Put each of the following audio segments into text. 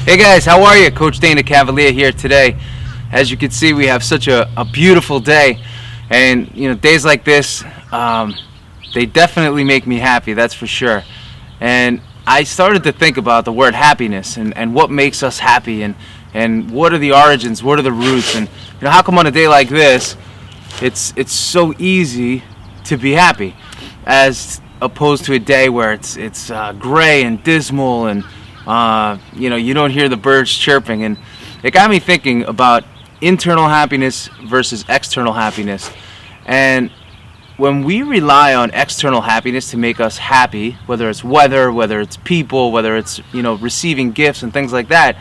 Hey guys, how are you? Coach Dana CAVALEA here today. As you can see, we have such a beautiful day, and days like this, they definitely make me happy, that's for sure. And I started to think about the word happiness and what makes us happy, and what are the origins, what are the roots, and how come on a day like this it's so easy to be happy, as opposed to a day where it's gray and dismal, and you don't hear the birds chirping. And it got me thinking about internal happiness versus external happiness. And when we rely on external happiness to make us happy, whether it's weather, whether it's people, whether it's receiving gifts and things like that,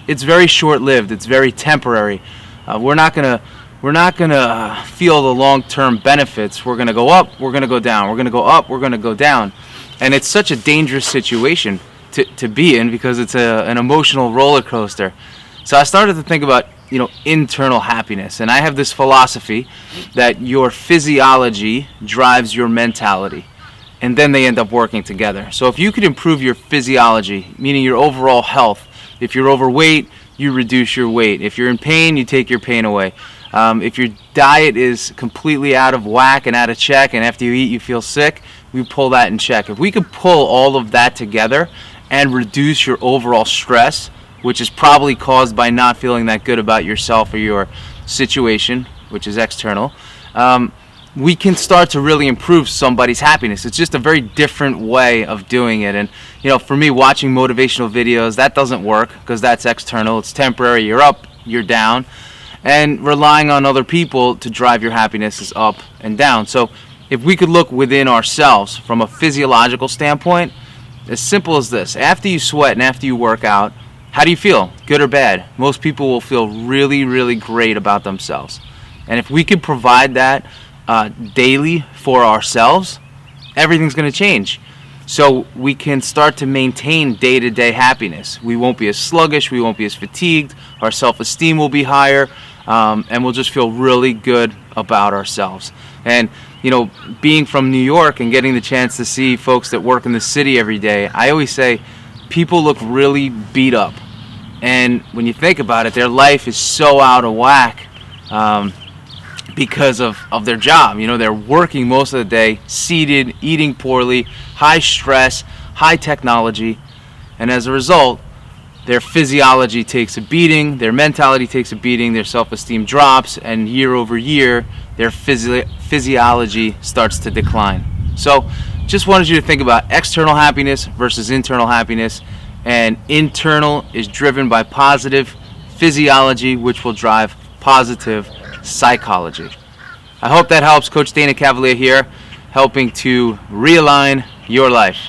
it's very short-lived. It's very temporary. We're not gonna feel the long-term benefits. We're gonna go up, we're gonna go down. We're gonna go up, we're gonna go down. And it's such a dangerous situation to be in, because it's an emotional roller coaster. So I started to think about internal happiness, and I have this philosophy that your physiology drives your mentality, and then they end up working together. So if you could improve your physiology, meaning your overall health, if you're overweight, you reduce your weight. If you're in pain, you take your pain away. If your diet is completely out of whack and out of check, and after you eat you feel sick, we pull that in check. If we could pull all of that together and reduce your overall stress, which is probably caused by not feeling that good about yourself or your situation, which is external, we can start to really improve somebody's happiness. It's just a very different way of doing it. And for me, watching motivational videos, that doesn't work, because that's external. It's temporary. You're up, you're down. And relying on other people to drive your happiness is up and down. So if we could look within ourselves from a physiological standpoint, as simple as this: after you sweat and after you work out, how do you feel? Good or bad? Most people will feel really, really great about themselves. And if we could provide that daily for ourselves, everything's going to change. So we can start to maintain day-to-day happiness. We won't be as sluggish, we won't be as fatigued, our self-esteem will be higher, and we'll just feel really good about ourselves. And being from New York and getting the chance to see folks that work in the city every day, I always say people look really beat up. And when you think about it, their life is so out of whack because of their job. They're working most of the day, seated, eating poorly, high stress, high technology, and as a result, their physiology takes a beating, their mentality takes a beating, their self-esteem drops, and year over year, their physiology starts to decline. So just wanted you to think about external happiness versus internal happiness. And internal is driven by positive physiology, which will drive positive psychology. I hope that helps. Coach Dana CAVALEA here, helping to realign your life.